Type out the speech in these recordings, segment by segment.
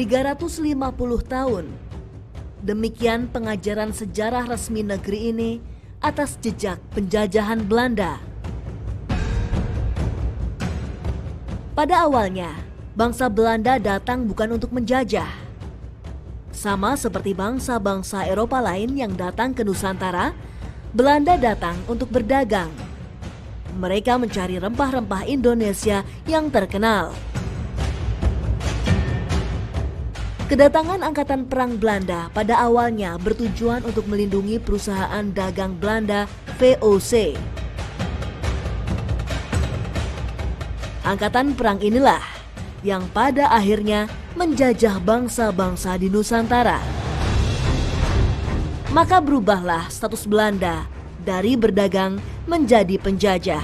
350 tahun. Demikian pengajaran sejarah resmi negeri ini atas jejak penjajahan Belanda. Pada awalnya, bangsa Belanda datang bukan untuk menjajah. Sama seperti bangsa-bangsa Eropa lain yang datang ke Nusantara, Belanda datang untuk berdagang. Mereka mencari rempah-rempah Indonesia yang terkenal. Kedatangan Angkatan Perang Belanda pada awalnya bertujuan untuk melindungi perusahaan dagang Belanda VOC. Angkatan Perang inilah yang pada akhirnya menjajah bangsa-bangsa di Nusantara. Maka berubahlah status Belanda dari berdagang menjadi penjajah.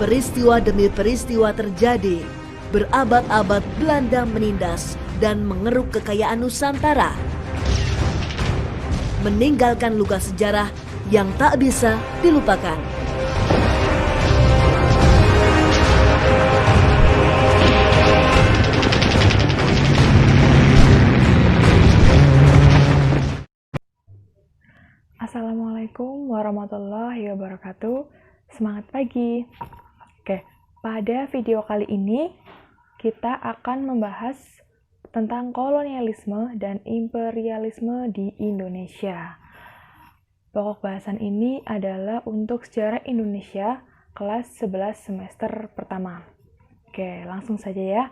Peristiwa demi peristiwa terjadi, berabad-abad Belanda menindas dan mengeruk kekayaan Nusantara, meninggalkan luka sejarah yang tak bisa dilupakan. Assalamualaikum warahmatullahi wabarakatuh. Semangat pagi. Oke, pada video kali ini kita akan membahas tentang kolonialisme dan imperialisme di Indonesia. Pokok bahasan ini adalah untuk sejarah Indonesia kelas 11 semester pertama. Oke, langsung saja ya.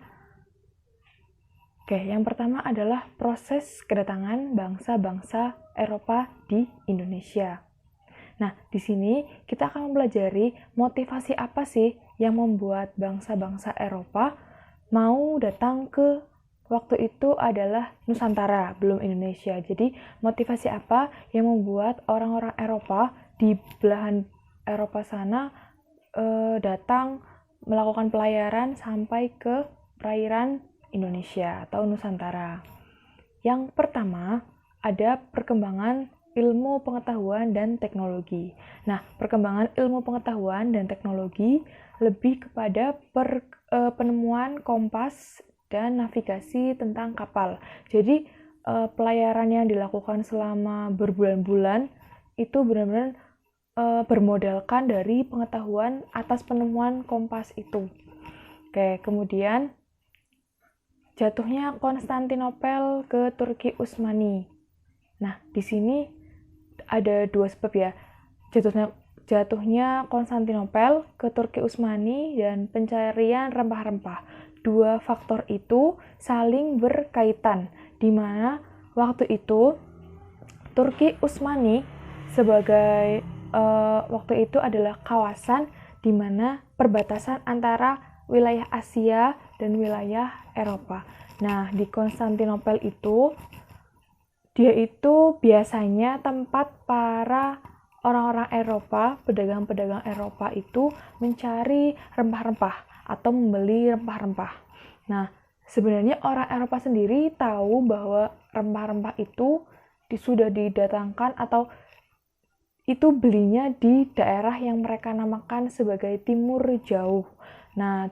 Oke, yang pertama adalah proses kedatangan bangsa-bangsa Eropa di Indonesia. Nah, di sini kita akan mempelajari motivasi apa sih yang membuat bangsa-bangsa Eropa mau datang ke waktu itu adalah Nusantara, belum Indonesia. Jadi, motivasi apa yang membuat orang-orang Eropa di belahan Eropa sana datang melakukan pelayaran sampai ke perairan Indonesia atau Nusantara. Yang pertama, ada perkembangan ilmu pengetahuan dan teknologi. Nah, perkembangan ilmu pengetahuan dan teknologi lebih kepada penemuan kompas dan navigasi tentang kapal. Jadi, pelayaran yang dilakukan selama berbulan-bulan itu benar-benar bermodalkan dari pengetahuan atas penemuan kompas itu. Oke, kemudian jatuhnya Konstantinopel ke Turki Utsmani. Nah, di sini ada dua sebab ya. Jatuhnya Konstantinopel ke Turki Utsmani dan pencarian rempah-rempah. Dua faktor itu saling berkaitan, di mana waktu itu Turki Utsmani sebagai waktu itu adalah kawasan di mana perbatasan antara wilayah Asia dan wilayah Eropa. Nah, di Konstantinopel itu dia itu biasanya tempat para orang-orang Eropa, pedagang-pedagang Eropa itu mencari rempah-rempah atau membeli rempah-rempah. Nah, sebenarnya orang Eropa sendiri tahu bahwa rempah-rempah itu sudah didatangkan atau itu belinya di daerah yang mereka namakan sebagai Timur Jauh. Nah,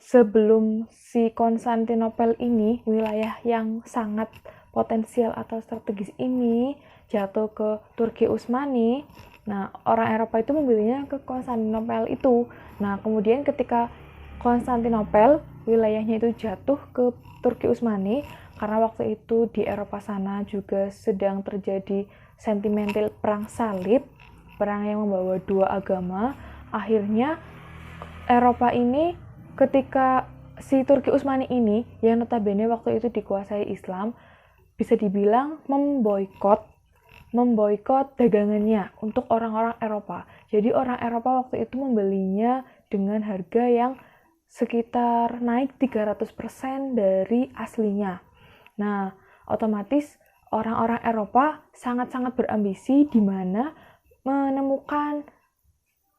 sebelum si Konstantinopel ini, wilayah yang sangat potensial atau strategis ini jatuh ke Turki Utsmani. Nah, orang Eropa itu membelinya ke Konstantinopel itu. Nah, kemudian ketika Konstantinopel wilayahnya itu jatuh ke Turki Utsmani, karena waktu itu di Eropa sana juga sedang terjadi sentimental perang salib, perang yang membawa dua agama. Akhirnya Eropa ini ketika si Turki Utsmani ini yang notabene waktu itu dikuasai Islam, bisa dibilang memboikot dagangannya untuk orang-orang Eropa. Jadi orang Eropa waktu itu membelinya dengan harga yang sekitar naik 300% dari aslinya. Nah, otomatis orang-orang Eropa sangat-sangat berambisi di mana menemukan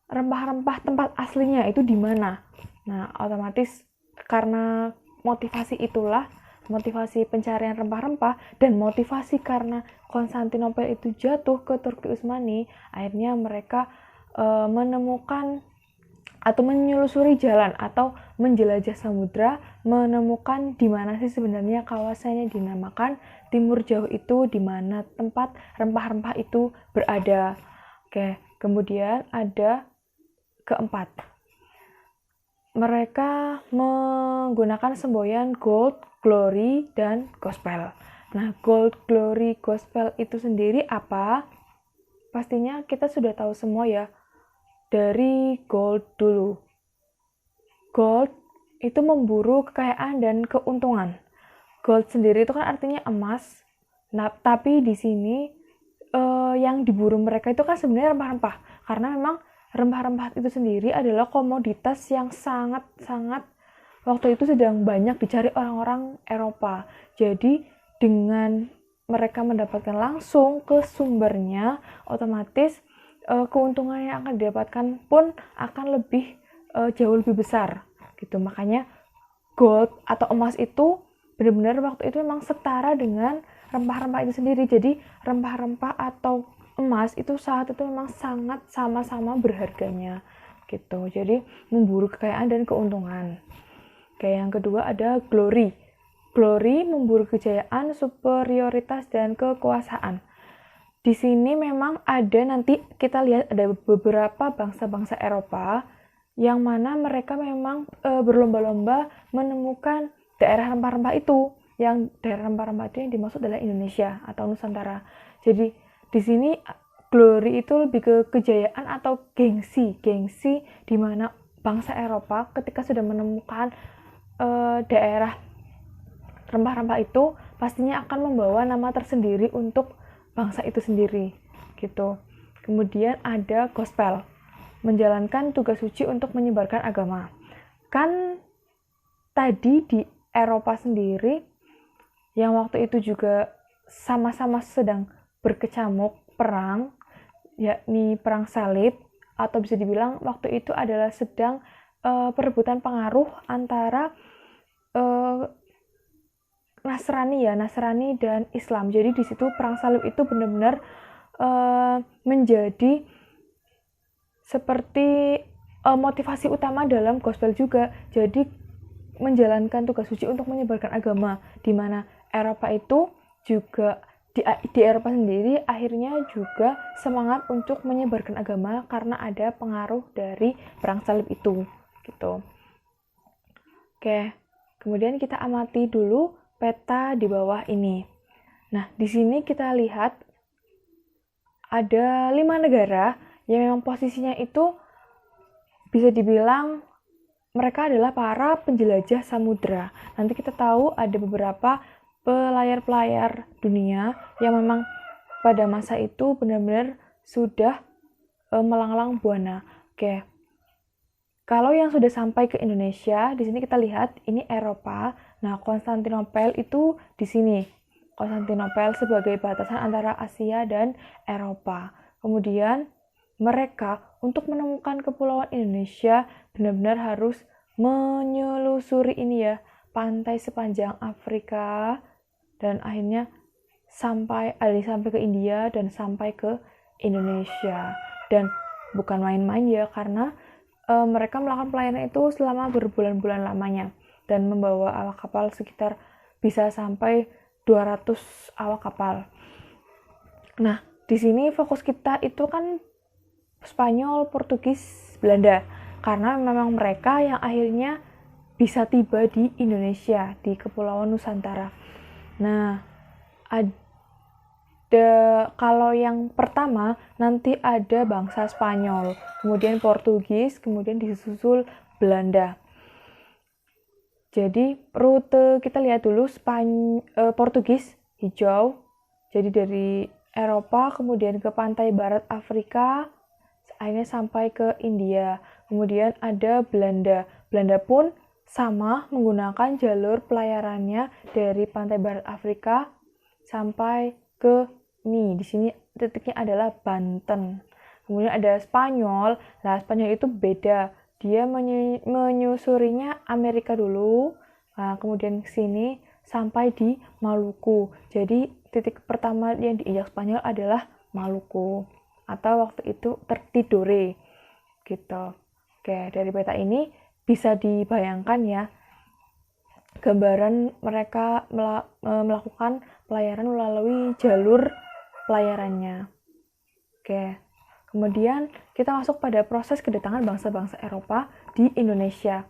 rempah-rempah tempat aslinya itu di mana. Nah, otomatis karena motivasi itulah, motivasi pencarian rempah-rempah dan motivasi karena Konstantinopel itu jatuh ke Turki Utsmani, akhirnya mereka menemukan atau menyelusuri jalan atau menjelajah samudra, menemukan di mana sih sebenarnya kawasannya dinamakan Timur Jauh itu, di mana tempat rempah-rempah itu berada. Oke, kemudian ada keempat. Mereka menggunakan semboyan gold, glory, dan gospel. Nah, gold, glory, gospel itu sendiri apa? Pastinya kita sudah tahu semua ya. Dari gold dulu. Gold itu memburu kekayaan dan keuntungan. Gold sendiri itu kan artinya emas. Nah, tapi di sini yang diburu mereka itu kan sebenarnya rempah-rempah. Karena memang rempah-rempah itu sendiri adalah komoditas yang sangat-sangat waktu itu sedang banyak dicari orang-orang Eropa. Jadi dengan mereka mendapatkan langsung ke sumbernya, otomatis keuntungan yang akan didapatkan pun akan jauh lebih besar gitu. Makanya gold atau emas itu benar-benar waktu itu memang setara dengan rempah-rempah itu sendiri. Jadi rempah-rempah atau emas itu saat itu memang sangat sama-sama berharganya gitu. Jadi memburu kekayaan dan keuntungan. Kayak yang kedua ada glory. Glory memburu kejayaan, superioritas dan kekuasaan. Di sini memang ada, nanti kita lihat ada beberapa bangsa-bangsa Eropa yang mana mereka memang berlomba-lomba menemukan daerah rempah-rempah itu. Yang daerah rempah-rempah itu yang dimaksud adalah Indonesia atau Nusantara. Jadi di sini glory itu lebih ke kejayaan atau gengsi di mana bangsa Eropa ketika sudah menemukan daerah rempah-rempah itu pastinya akan membawa nama tersendiri untuk bangsa itu sendiri gitu. Kemudian ada gospel, menjalankan tugas suci untuk menyebarkan agama. Kan tadi di Eropa sendiri yang waktu itu juga sama-sama sedang berkecamuk perang, yakni perang salib, atau bisa dibilang waktu itu adalah sedang perebutan pengaruh antara Nasrani dan Islam. Jadi di situ perang salib itu benar-benar menjadi seperti motivasi utama dalam gospel juga. Jadi menjalankan tugas suci untuk menyebarkan agama, di mana Eropa itu juga di Eropa sendiri akhirnya juga semangat untuk menyebarkan agama karena ada pengaruh dari perang salib itu gitu. Oke, kemudian kita amati dulu peta di bawah ini. Nah, di sini kita lihat ada 5 negara yang memang posisinya itu bisa dibilang mereka adalah para penjelajah samudra. Nanti kita tahu ada beberapa pelayar-pelayar dunia yang memang pada masa itu benar-benar sudah melanglang buana. Oke. Kalau yang sudah sampai ke Indonesia, di sini kita lihat ini Eropa. Nah, Konstantinopel itu di sini. Konstantinopel sebagai batasan antara Asia dan Eropa. Kemudian mereka untuk menemukan kepulauan Indonesia benar-benar harus menyelusuri ini ya, pantai sepanjang Afrika dan akhirnya sampai ke India dan sampai ke Indonesia. Dan bukan main-main ya, karena mereka melakukan pelayanan itu selama berbulan-bulan lamanya dan membawa awak kapal sekitar bisa sampai 200 awak kapal. Nah, di sini fokus kita itu kan Spanyol, Portugis, Belanda, karena memang mereka yang akhirnya bisa tiba di Indonesia, di Kepulauan Nusantara. Nah, kalau yang pertama nanti ada bangsa Spanyol, kemudian Portugis, kemudian disusul Belanda. Jadi rute kita lihat dulu Portugis hijau, jadi dari Eropa kemudian ke pantai barat Afrika, akhirnya sampai ke India. Kemudian ada Belanda. Belanda pun sama menggunakan jalur pelayarannya dari pantai barat Afrika sampai ke di sini titiknya adalah Banten. Kemudian ada Spanyol. Nah, Spanyol itu beda. Dia menyusurinya Amerika dulu. Nah, kemudian ke sini sampai di Maluku. Jadi titik pertama yang diinjak Spanyol adalah Maluku atau waktu itu Tidore. gitu. Oke, dari peta ini bisa dibayangkan ya gambaran mereka melakukan pelayaran melalui jalur pelayarannya. Oke, kemudian kita masuk pada proses kedatangan bangsa-bangsa Eropa di Indonesia.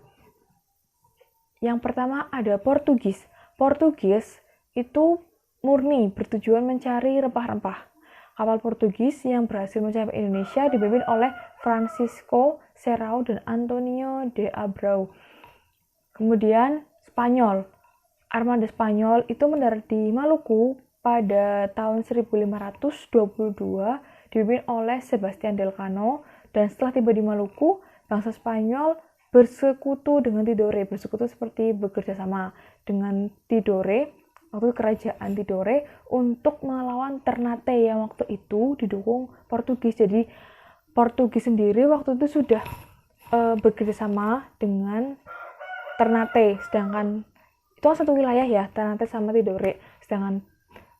Yang pertama ada Portugis. Portugis itu murni bertujuan mencari rempah-rempah. Kapal Portugis yang berhasil mencapai Indonesia dipimpin oleh Francisco Serrao dan Antonio de Abreu. Kemudian Spanyol. Armada Spanyol itu mendarat di Maluku pada tahun 1522 dipimpin oleh Sebastian del Cano, dan setelah tiba di Maluku, bangsa Spanyol bersekutu dengan Tidore. Bersekutu seperti bekerja sama dengan Tidore, waktu kerajaan Tidore, untuk melawan Ternate yang waktu itu didukung Portugis. Jadi Portugis sendiri waktu itu sudah bekerja sama dengan Ternate, sedangkan itu satu wilayah ya, Ternate sama Tidore. Sedangkan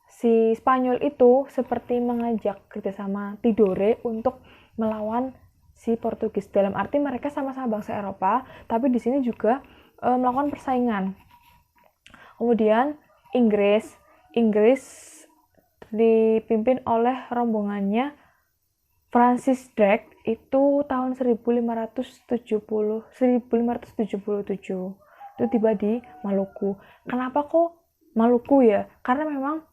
si Spanyol itu seperti mengajak kerjasama Tidore untuk melawan si Portugis. Dalam arti mereka sama-sama bangsa Eropa, tapi di sini juga melakukan persaingan. Kemudian Inggris dipimpin oleh rombongannya Francis Drake itu tahun 1577 itu tiba di Maluku. Kenapa kok Maluku ya? Karena memang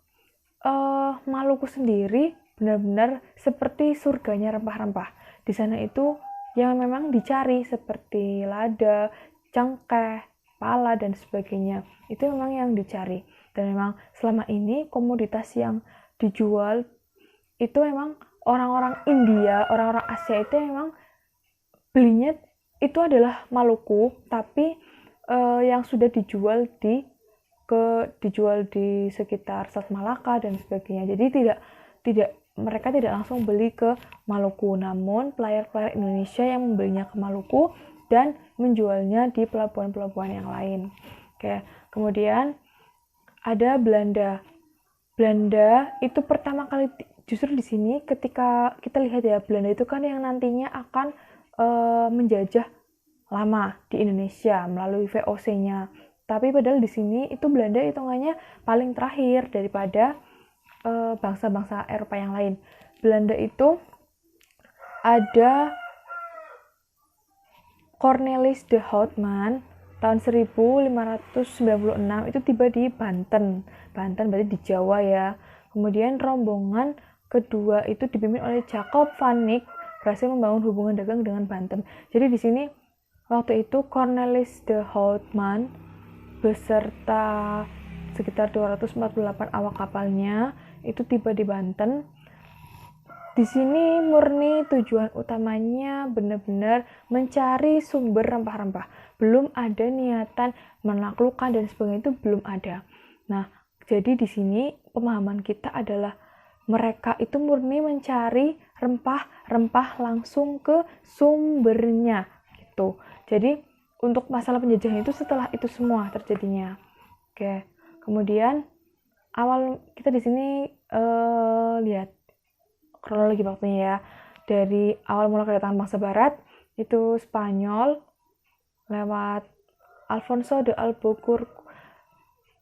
Maluku sendiri benar-benar seperti surganya rempah-rempah. Di sana itu yang memang dicari seperti lada, cengkeh, pala dan sebagainya. Itu memang yang dicari. Dan memang selama ini komoditas yang dijual itu memang orang-orang India, orang-orang Asia itu memang belinya itu adalah Maluku, tapi yang sudah dijual di sekitar Selat Malaka dan sebagainya. Jadi mereka tidak langsung beli ke Maluku, namun pelayar-pelayar Indonesia yang membelinya ke Maluku dan menjualnya di pelabuhan-pelabuhan yang lain. Oke, kemudian ada Belanda. Belanda itu pertama kali justru di sini ketika kita lihat ya, Belanda itu kan yang nantinya akan menjajah lama di Indonesia melalui VOC-nya. Tapi padahal di sini itu Belanda hitungannya paling terakhir daripada bangsa-bangsa Eropa yang lain. Belanda itu ada Cornelis de Houtman tahun 1596 itu tiba di Banten. Banten berarti di Jawa ya. Kemudian rombongan kedua itu dipimpin oleh Jacob van Eyck berhasil membangun hubungan dagang dengan Banten. Jadi di sini waktu itu Cornelis de Houtman beserta sekitar 248 awak kapalnya itu tiba di Banten. Di sini murni tujuan utamanya benar-benar mencari sumber rempah-rempah. Belum ada niatan menaklukkan dan sebagainya, itu belum ada. Nah, jadi di sini pemahaman kita adalah mereka itu murni mencari rempah-rempah langsung ke sumbernya gitu. Jadi untuk masalah penjajahan itu setelah itu semua terjadinya. Oke. Kemudian awal kita di sini lihat kronologi waktunya ya. Dari awal mula kedatangan bangsa barat itu Spanyol lewat Alfonso de Albuquerque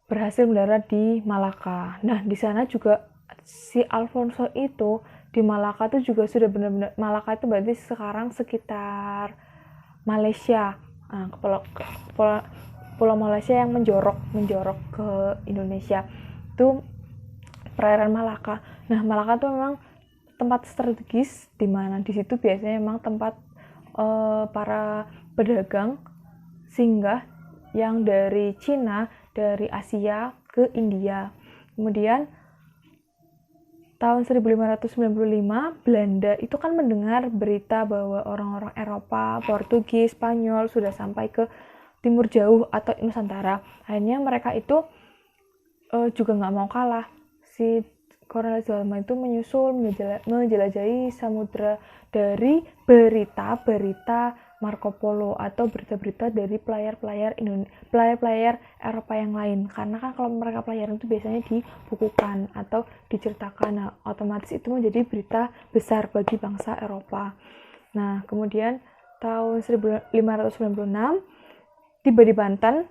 berhasil mendarat di Malaka. Nah, di sana juga si Alfonso itu di Malaka itu juga sudah benar-benar, Malaka itu berarti sekarang sekitar Malaysia. Nah, pulau Malaysia yang menjorok ke Indonesia. Itu perairan Malaka. Nah, Malaka itu memang tempat strategis di mana di situ biasanya memang tempat para pedagang singgah yang dari Cina, dari Asia ke India. Kemudian tahun 1595 Belanda itu kan mendengar berita bahwa orang-orang Eropa, Portugis, Spanyol sudah sampai ke timur jauh atau Nusantara. Akhirnya mereka itu juga nggak mau kalah. Si Cornelis de Houtman itu menyusul menjelajahi samudra dari berita-berita Marco Polo atau berita-berita dari pelayar-pelayar Eropa yang lain. Karena kan kalau mereka pelayaran itu biasanya dibukukan atau diceritakan. Nah, otomatis itu menjadi berita besar bagi bangsa Eropa. Nah, kemudian tahun 1596 tiba di Banten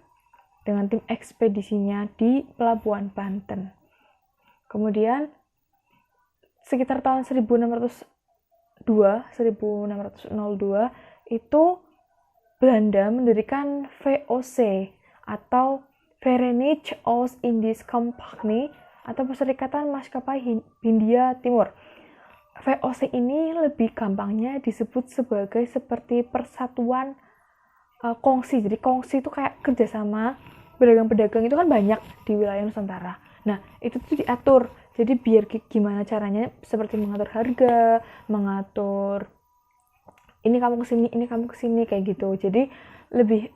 dengan tim ekspedisinya di Pelabuhan Banten. Kemudian sekitar tahun 1602 itu Belanda mendirikan VOC atau Verenigde Oost-Indisch Compagnie atau Perserikatan Maskapai Hindia Timur. VOC ini lebih gampangnya disebut sebagai seperti persatuan kongsi. Jadi kongsi itu kayak kerjasama pedagang-pedagang itu kan banyak di wilayah Nusantara. Nah, itu tuh diatur. Jadi biar gimana caranya seperti mengatur harga, mengatur ini kamu kesini kayak gitu. Jadi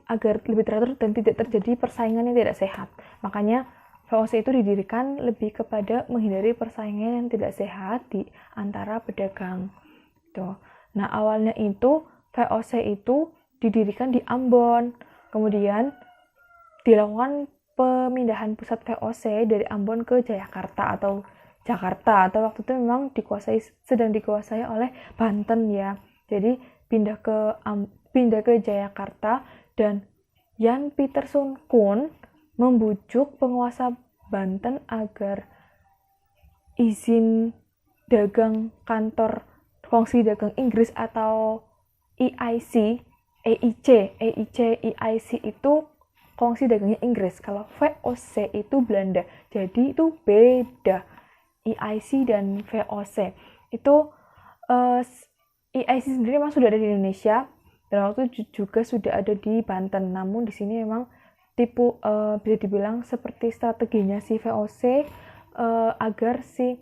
agar lebih teratur dan tidak terjadi persaingan yang tidak sehat. Makanya VOC itu didirikan lebih kepada menghindari persaingan yang tidak sehat di antara pedagang. Tuh. Nah, awalnya itu VOC itu didirikan di Ambon. Kemudian dilakukan pemindahan pusat VOC dari Ambon ke Jayakarta atau Jakarta, atau waktu itu memang sedang dikuasai oleh Banten ya. Jadi pindah ke Jayakarta, dan Jan Pieterszoon Koen membujuk penguasa Banten agar izin dagang kantor kongsi dagang Inggris atau EIC itu kongsi dagangnya Inggris. Kalau VOC itu Belanda. Jadi itu beda. EIC dan VOC itu EIC sendiri memang sudah ada di Indonesia dan waktu itu juga sudah ada di Banten. Namun di sini memang bisa dibilang seperti strateginya si VOC agar si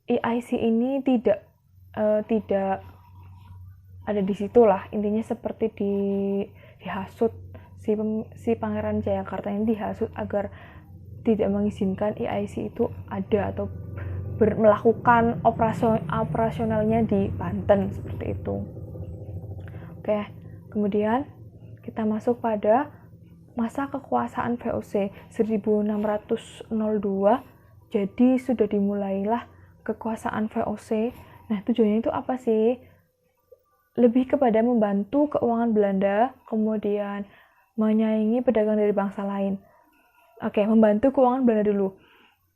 EIC ini tidak ada di situ lah. Intinya seperti dihasut si Pangeran Jayakarta ini dihasut agar tidak mengizinkan EIC itu ada atau melakukan operasionalnya di Banten seperti itu. Oke, kemudian kita masuk pada masa kekuasaan VOC 1602. Jadi sudah dimulailah kekuasaan VOC. Nah, tujuannya itu apa sih? Lebih kepada membantu keuangan Belanda, kemudian menyaingi pedagang dari bangsa lain. Oke, membantu keuangan Belanda dulu.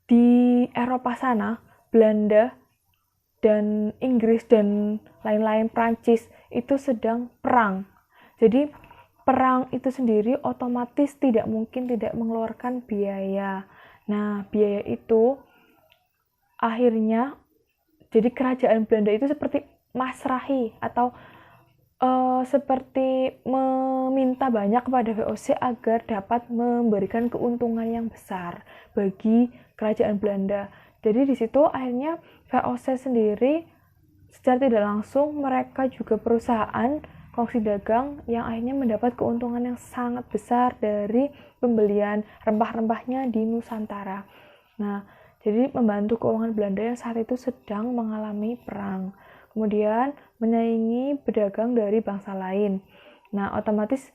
Di Eropa sana, Belanda dan Inggris dan lain-lain Prancis itu sedang perang. Jadi perang itu sendiri otomatis tidak mungkin tidak mengeluarkan biaya. Nah, biaya itu akhirnya jadi kerajaan Belanda itu seperti masrahi atau seperti meminta banyak kepada VOC agar dapat memberikan keuntungan yang besar bagi kerajaan Belanda. Jadi di situ akhirnya VOC sendiri secara tidak langsung mereka juga perusahaan kongsi dagang yang akhirnya mendapat keuntungan yang sangat besar dari pembelian rempah-rempahnya di Nusantara. Nah, jadi membantu keuangan Belanda yang saat itu sedang mengalami perang. Kemudian menyaingi pedagang dari bangsa lain. Nah, otomatis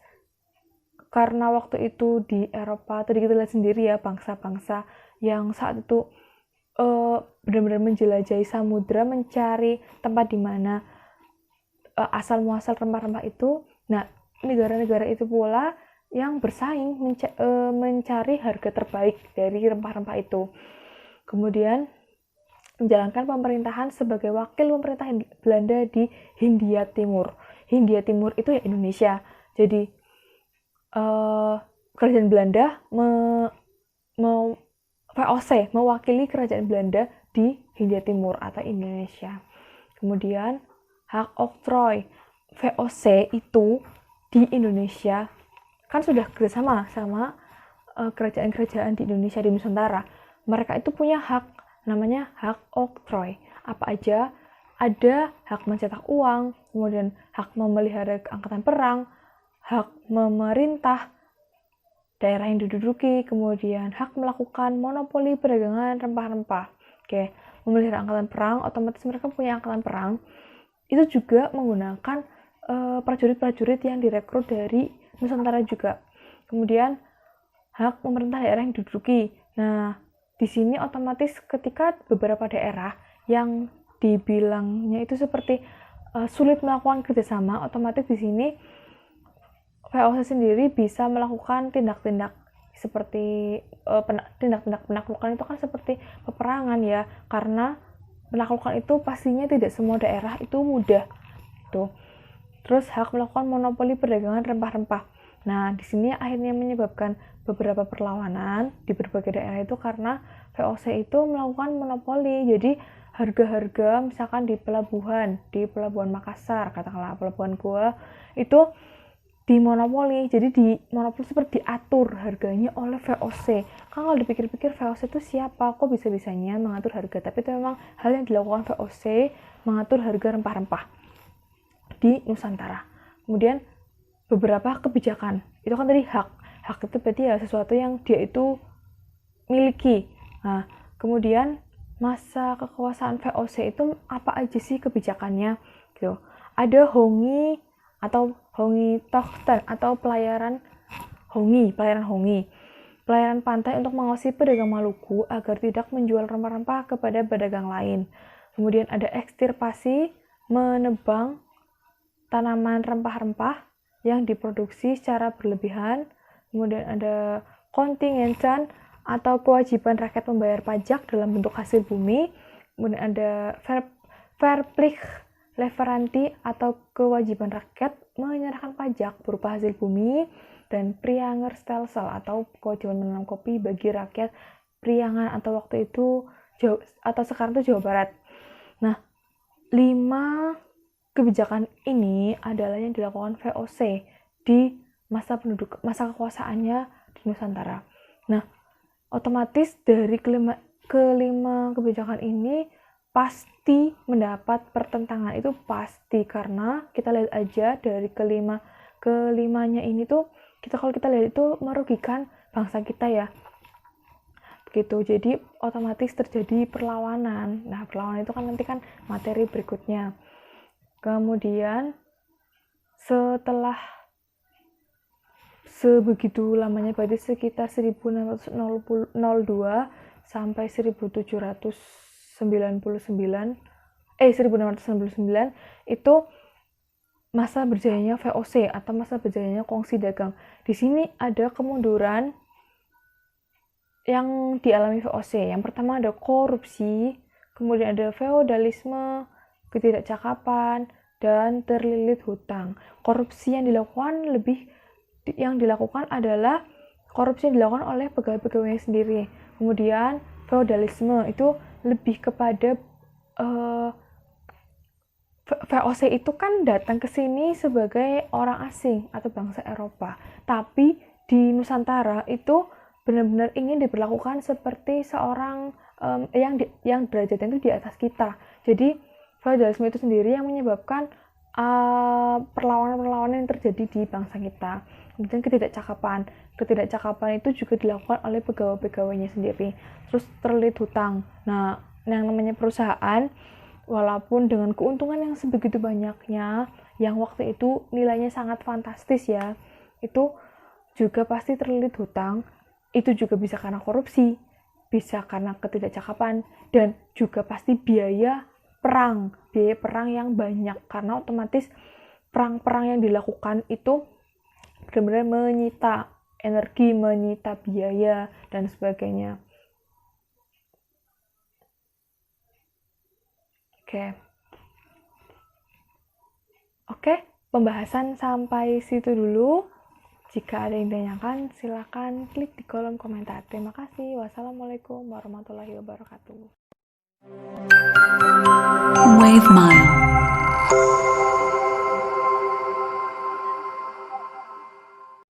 karena waktu itu di Eropa, tadi kita lihat sendiri ya, bangsa-bangsa yang saat itu benar-benar menjelajahi samudra, mencari tempat di mana asal muasal rempah-rempah itu. Nah, negara-negara itu pula yang bersaing mencari harga terbaik dari rempah-rempah itu. Kemudian menjalankan pemerintahan sebagai wakil pemerintah Belanda di Hindia Timur. Hindia Timur itu ya Indonesia. Jadi kerajaan Belanda VOC mewakili kerajaan Belanda di Hindia Timur atau Indonesia. Kemudian hak oktroy VOC itu di Indonesia kan sudah kerjasama sama kerajaan-kerajaan di Indonesia di Nusantara. Mereka itu punya hak namanya hak oktroy. Apa aja? Ada hak mencetak uang, kemudian hak memelihara angkatan perang, hak memerintah daerah yang diduduki, kemudian hak melakukan monopoli perdagangan rempah-rempah. Oke, memelihara angkatan perang, otomatis mereka punya angkatan perang. Itu juga menggunakan prajurit-prajurit yang direkrut dari Nusantara juga. Kemudian hak pemerintah daerah yang diduduki. Nah, di sini otomatis ketika beberapa daerah yang dibilangnya itu seperti sulit melakukan kerjasama, otomatis di sini VOC sendiri bisa melakukan tindak-tindak seperti tindak-tindak penaklukan itu kan seperti peperangan ya, karena penaklukan itu pastinya tidak semua daerah itu mudah tuh. Terus hak melakukan monopoli perdagangan rempah-rempah. Nah, di sini akhirnya menyebabkan beberapa perlawanan di berbagai daerah itu karena VOC itu melakukan monopoli. Jadi harga-harga misalkan di pelabuhan Makassar, katakanlah pelabuhan gua itu dimonopoli, jadi di monopoli seperti diatur harganya oleh VOC. Kan kalau dipikir-pikir VOC itu siapa? Kok bisa-bisanya mengatur harga? Tapi itu memang hal yang dilakukan VOC, mengatur harga rempah-rempah di Nusantara. Kemudian beberapa kebijakan, itu kan tadi hak itu berarti ya sesuatu yang dia itu miliki. Nah, kemudian masa kekuasaan VOC itu apa aja sih kebijakannya? Gitu. Ada Hongi atau Hongi Tochten atau pelayaran Hongi, pelayaran pantai untuk mengawasi pedagang Maluku agar tidak menjual rempah-rempah kepada pedagang lain. Kemudian ada ekstirpasi, menebang tanaman rempah-rempah yang diproduksi secara berlebihan. Kemudian ada kontingentan atau kewajiban rakyat membayar pajak dalam bentuk hasil bumi. Kemudian ada verplicht leverantie atau kewajiban rakyat menyerahkan pajak berupa hasil bumi, dan Priangerstelsel atau kewajiban menanam kopi bagi rakyat Priangan atau waktu itu atau sekarang itu Jawa Barat. Nah, 5 kebijakan ini adalah yang dilakukan VOC di masa kekuasaannya di Nusantara. Nah, otomatis dari kelima kebijakan ini pasti mendapat pertentangan, itu pasti, karena kita lihat aja dari kelimanya ini tuh kalau kita lihat itu merugikan bangsa kita ya gitu. Jadi otomatis terjadi perlawanan. Nah, perlawanan itu kan nanti kan materi berikutnya. Kemudian setelah sebegitu lamanya, berarti sekitar 1602 sampai 1699 itu masa berjayanya VOC atau masa berjayanya kongsi dagang. Di sini ada kemunduran yang dialami VOC. Yang pertama ada korupsi, kemudian ada feodalisme, ketidakcakapan, dan terlilit hutang. Korupsi yang dilakukan adalah korupsi yang dilakukan oleh pegawai-pegawainya sendiri. Kemudian feodalisme itu lebih kepada VOC itu kan datang ke sini sebagai orang asing atau bangsa Eropa, tapi di Nusantara itu benar-benar ingin diberlakukan seperti seorang yang derajatnya itu di atas kita. Jadi feodalisme itu sendiri yang menyebabkan perlawanan-perlawanan yang terjadi di bangsa kita. Kemudian ketidakcakapan itu juga dilakukan oleh pegawai-pegawainya sendiri. Terus terlilit hutang. Nah, yang namanya perusahaan, walaupun dengan keuntungan yang sebegitu banyaknya, yang waktu itu nilainya sangat fantastis ya, itu juga pasti terlilit hutang. Itu juga bisa karena korupsi, bisa karena ketidakcakapan, dan juga pasti biaya perang yang banyak, karena otomatis perang-perang yang dilakukan itu benar-benar menyita energi, menyita biaya, dan sebagainya. Oke, pembahasan sampai situ dulu. Jika ada yang ditanyakan, silakan klik di kolom komentar. Terima kasih. Wassalamualaikum warahmatullahi wabarakatuh. Wave Mile.